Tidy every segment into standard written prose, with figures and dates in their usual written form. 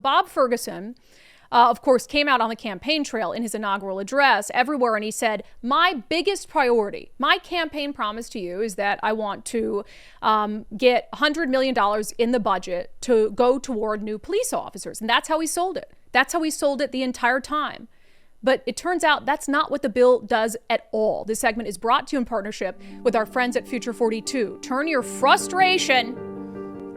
Bob Ferguson, of course, came out on the campaign trail in his inaugural address everywhere, and he said, my biggest priority, my campaign promise to you is that I want to get $100 million in the budget to go toward new police officers. And that's how he sold it. That's how he sold it the entire time. But it turns out that's not what the bill does at all. This segment is brought to you in partnership with our friends at Future 42. Turn your frustration,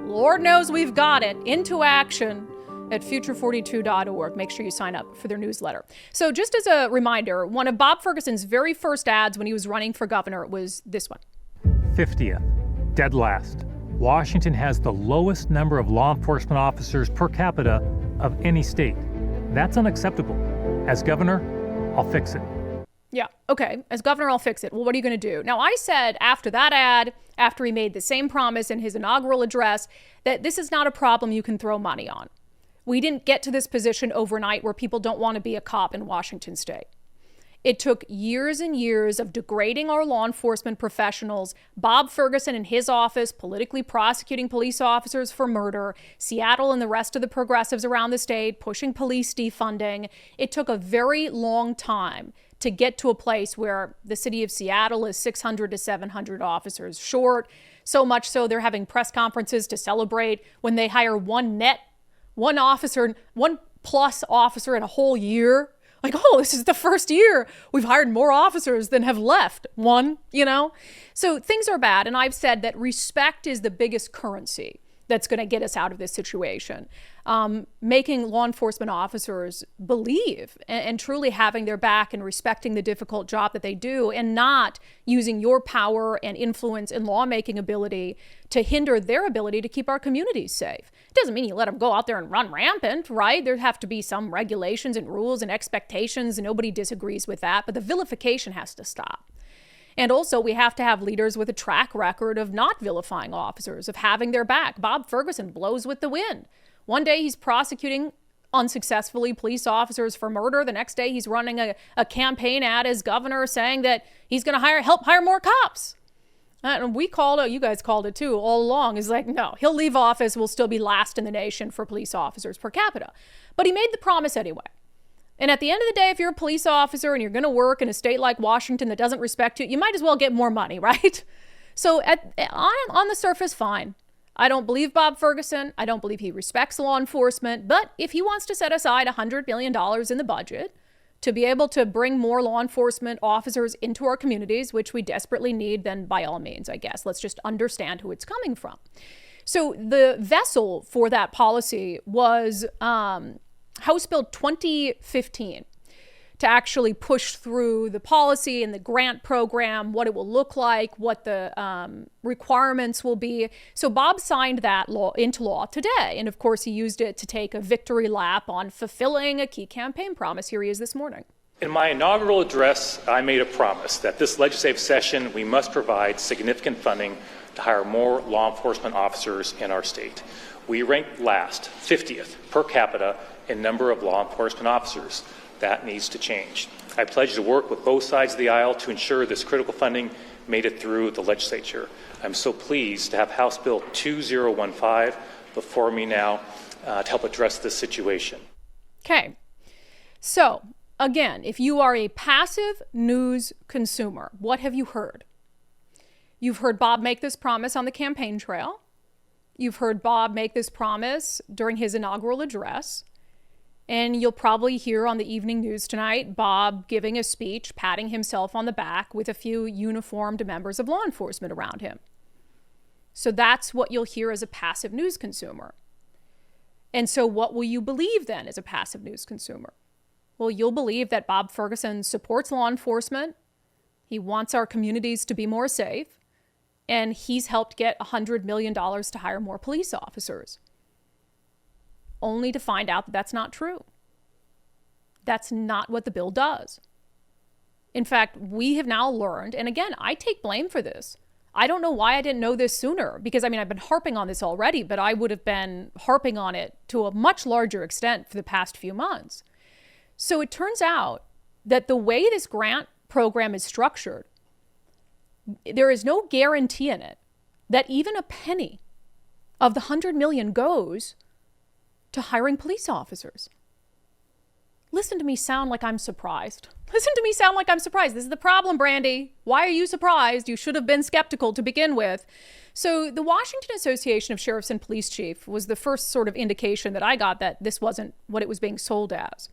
Lord knows we've got it, into action at future42.org. Make sure you sign up for their newsletter. So just as a reminder, one of Bob Ferguson's very first ads when he was running for governor was this one. 50th, dead last. Washington has the lowest number of law enforcement officers per capita of any state. That's unacceptable. As governor, I'll fix it. Yeah, okay. As governor, I'll fix it. Well, what are you going to do? Now, I said after that ad, after he made the same promise in his inaugural address, that this is not a problem you can throw money on. We didn't get to this position overnight where people don't want to be a cop in Washington state. It took years and years of degrading our law enforcement professionals, Bob Ferguson and his office politically prosecuting police officers for murder, Seattle and the rest of the progressives around the state pushing police defunding. It took a very long time to get to a place where the city of Seattle is 600 to 700 officers short. So much so they're having press conferences to celebrate when they hire one plus officer in a whole year. Like, oh, this is the first year we've hired more officers than have left. So things are bad. And I've said that respect is the biggest currency that's going to get us out of this situation. Making law enforcement officers believe and truly having their back and respecting the difficult job that they do, and not using your power and influence and lawmaking ability to hinder their ability to keep our communities safe. It doesn't mean you let them go out there and run rampant, right? There have to be some regulations and rules and expectations, and nobody disagrees with that, but the vilification has to stop. And also, we have to have leaders with a track record of not vilifying officers, of having their back. Bob Ferguson blows with the wind. One day he's prosecuting unsuccessfully police officers for murder. The next day he's running a campaign ad as governor saying that he's going to help hire more cops. And we called it, you guys called it too, all along. Is like, no, he'll leave office. We'll still be last in the nation for police officers per capita. But he made the promise anyway. And at the end of the day, if you're a police officer and you're going to work in a state like Washington that doesn't respect you, you might as well get more money, right? So on the surface, fine. I don't believe Bob Ferguson. I don't believe he respects law enforcement. But if he wants to set aside $100 million in the budget to be able to bring more law enforcement officers into our communities, which we desperately need, then by all means, I guess. Let's just understand who it's coming from. So the vessel for that policy was House Bill 2015 to actually push through the policy and the grant program, what it will look like, what the requirements will be. So Bob signed that law into law today. And of course, he used it to take a victory lap on fulfilling a key campaign promise. Here he is this morning. In my inaugural address, I made a promise that this legislative session, we must provide significant funding to hire more law enforcement officers in our state. We ranked last, 50th per capita in number of law enforcement officers. That needs to change. I pledge to work with both sides of the aisle to ensure this critical funding made it through the legislature. I'm so pleased to have House Bill 2015 before me now to help address this situation. Okay. So, again, if you are a passive news consumer, what have you heard? You've heard Bob make this promise on the campaign trail. You've heard Bob make this promise during his inaugural address. And you'll probably hear on the evening news tonight, Bob giving a speech, patting himself on the back with a few uniformed members of law enforcement around him. So that's what you'll hear as a passive news consumer. And so what will you believe then as a passive news consumer? Well, you'll believe that Bob Ferguson supports law enforcement. He wants our communities to be more safe. And he's helped get $100 million to hire more police officers. Only to find out that that's not true. That's not what the bill does. In fact, we have now learned, and again, I take blame for this. I don't know why I didn't know this sooner, because I've been harping on this already, but I would have been harping on it to a much larger extent for the past few months. So it turns out that the way this grant program is structured, there is no guarantee in it that even a penny of the $100 million goes to hiring police officers. Listen to me sound like I'm surprised. Listen to me sound like I'm surprised. This is the problem, Brandi. Why are you surprised? You should have been skeptical to begin with. So the Washington Association of Sheriffs and Police Chiefs was the first sort of indication that I got that this wasn't what it was being sold as.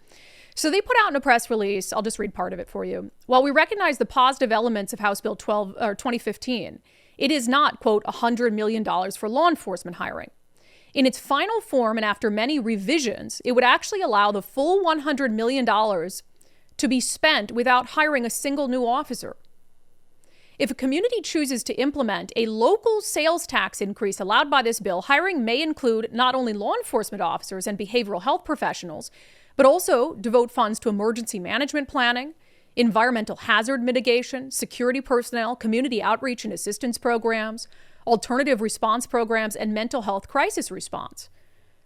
So they put out in a press release, I'll just read part of it for you. While we recognize the positive elements of House Bill 2015, it is not, quote, $100 million for law enforcement hiring. In its final form and after many revisions, it would actually allow the full $100 million to be spent without hiring a single new officer. If a community chooses to implement a local sales tax increase allowed by this bill, hiring may include not only law enforcement officers and behavioral health professionals, but also devote funds to emergency management planning, environmental hazard mitigation, security personnel, community outreach and assistance programs, alternative response programs, and mental health crisis response.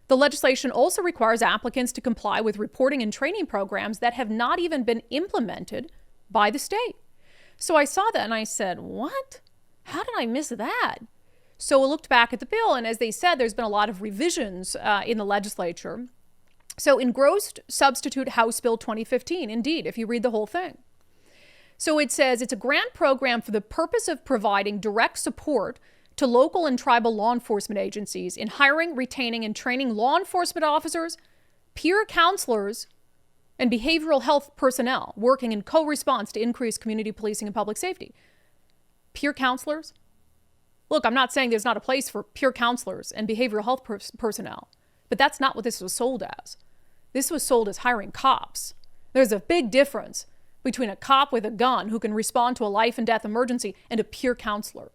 The legislation also requires applicants to comply with reporting and training programs that have not even been implemented by the state. So I saw that and I said, what? How did I miss that? So I looked back at the bill, and as they said, there's been a lot of revisions in the legislature. So engrossed substitute House Bill 2015, indeed, if you read the whole thing. So it says it's a grant program for the purpose of providing direct support to local and tribal law enforcement agencies in hiring, retaining, and training law enforcement officers, peer counselors, and behavioral health personnel working in co-response to increased community policing and public safety. Peer counselors? Look, I'm not saying there's not a place for peer counselors and behavioral health personnel, but that's not what this was sold as. This was sold as hiring cops. There's a big difference between a cop with a gun who can respond to a life and death emergency and a peer counselor.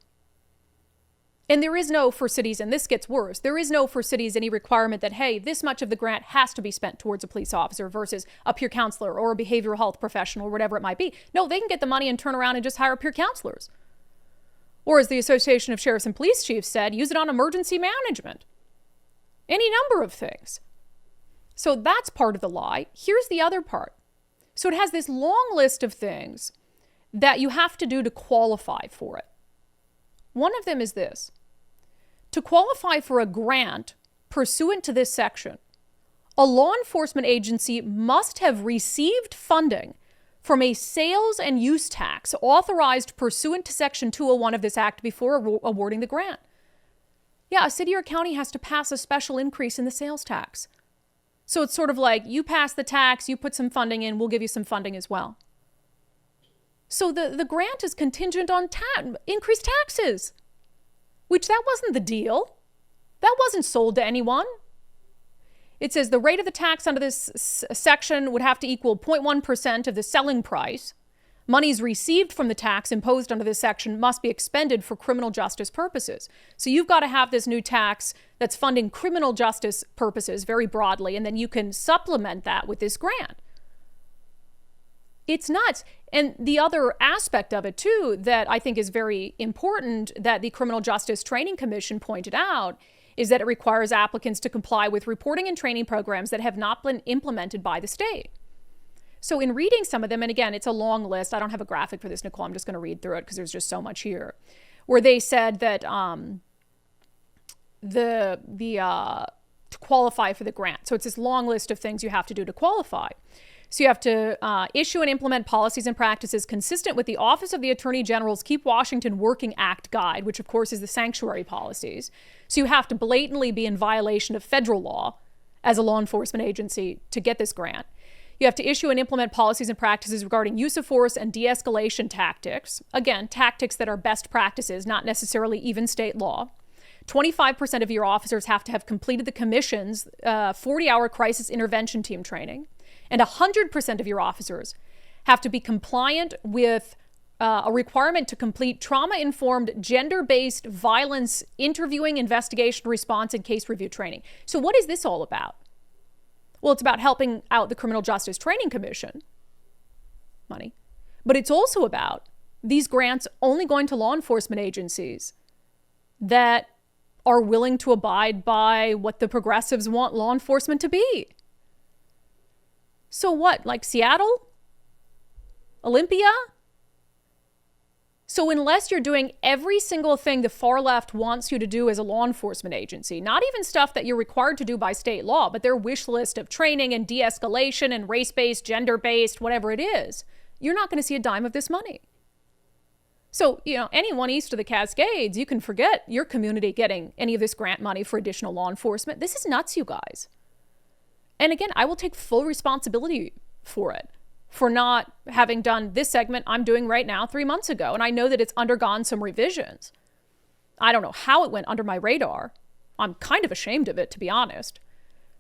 And there is no, for cities, and this gets worse, there is no for cities any requirement that, hey, this much of the grant has to be spent towards a police officer versus a peer counselor or a behavioral health professional or whatever it might be. No, they can get the money and turn around and just hire peer counselors. Or as the Association of Sheriffs and Police Chiefs said, use it on emergency management. Any number of things. So that's part of the lie. Here's the other part. So it has this long list of things that you have to do to qualify for it. One of them is this. To qualify for a grant pursuant to this section, a law enforcement agency must have received funding from a sales and use tax authorized pursuant to Section 201 of this act before awarding the grant. Yeah, a city or county has to pass a special increase in the sales tax. So it's sort of like, you pass the tax, you put some funding in, we'll give you some funding as well. So the grant is contingent on increased taxes, which that wasn't the deal. That wasn't sold to anyone. It says the rate of the tax under this section would have to equal 0.1% of the selling price. Monies received from the tax imposed under this section must be expended for criminal justice purposes. So you've got to have this new tax that's funding criminal justice purposes very broadly, and then you can supplement that with this grant. It's nuts. And the other aspect of it, too, that I think is very important that the Criminal Justice Training Commission pointed out is that it requires applicants to comply with reporting and training programs that have not been implemented by the state. So in reading some of them, and again, it's a long list. I don't have a graphic for this, Nicole. I'm just going to read through it because there's just so much here, where they said that to qualify for the grant. So it's this long list of things you have to do to qualify. So you have to issue and implement policies and practices consistent with the Office of the Attorney General's Keep Washington Working Act guide, which of course is the sanctuary policies. So you have to blatantly be in violation of federal law as a law enforcement agency to get this grant. You have to issue and implement policies and practices regarding use of force and de-escalation tactics. Again, tactics that are best practices, not necessarily even state law. 25% of your officers have to have completed the commission's 40-hour crisis intervention team training. And 100% of your officers have to be compliant with a requirement to complete trauma-informed, gender-based violence interviewing, investigation, response, and case review training. So what is this all about? Well, it's about helping out the Criminal Justice Training Commission money. But it's also about these grants only going to law enforcement agencies that are willing to abide by what the progressives want law enforcement to be. So what, like Seattle? Olympia? So unless you're doing every single thing the far left wants you to do as a law enforcement agency, not even stuff that you're required to do by state law, but their wish list of training and de-escalation and race-based, gender-based, whatever it is, you're not going to see a dime of this money. So, anyone east of the Cascades, you can forget your community getting any of this grant money for additional law enforcement. This is nuts, you guys. And again, I will take full responsibility for it, for not having done this segment I'm doing right now 3 months ago. And I know that it's undergone some revisions. I don't know how it went under my radar. I'm kind of ashamed of it, to be honest.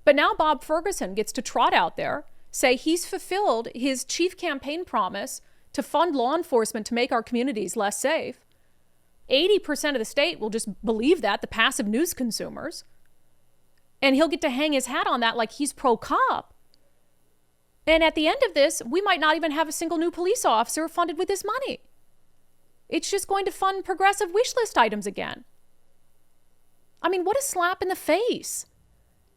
But now Bob Ferguson gets to trot out there, say he's fulfilled his chief campaign promise to fund law enforcement to make our communities less safe. 80% of the state will just believe that, the passive news consumers. And he'll get to hang his hat on that like he's pro-cop. And at the end of this, we might not even have a single new police officer funded with this money. It's just going to fund progressive wish list items again. I mean, what a slap in the face.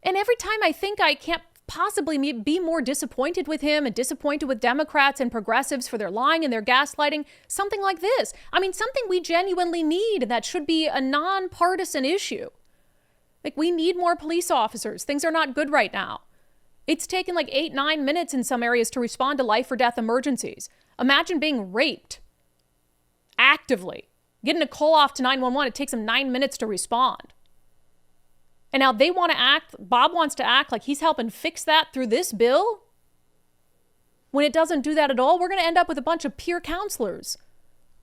And every time I think I can't possibly be more disappointed with him and disappointed with Democrats and progressives for their lying and their gaslighting, something like this. I mean, something we genuinely need, and that should be a nonpartisan issue. Like, we need more police officers. Things are not good right now. It's taken like 8-9 minutes in some areas to respond to life or death emergencies. Imagine being raped actively. Getting a call off to 911, it takes them 9 minutes to respond. And now they want to act, Bob wants to act like he's helping fix that through this bill? When it doesn't do that at all, we're going to end up with a bunch of peer counselors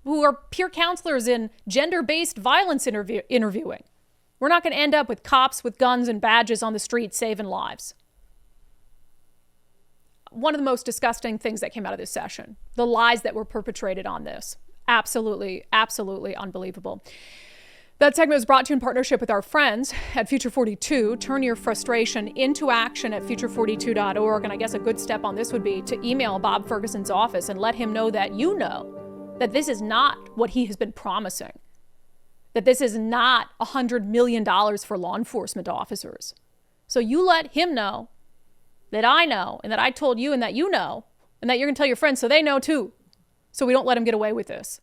who are peer counselors in gender-based violence interviewing. We're not going to end up with cops with guns and badges on the street saving lives. One of the most disgusting things that came out of this session, the lies that were perpetrated on this. Absolutely, absolutely unbelievable. That segment was brought to you in partnership with our friends at Future 42. Turn your frustration into action at future42.org. And I guess a good step on this would be to email Bob Ferguson's office and let him know that that this is not what he has been promising. That this is not $100 million for law enforcement officers. So you let him know that I know, and that I told you, and that you know, and that you're going to tell your friends so they know too. So we don't let him get away with this.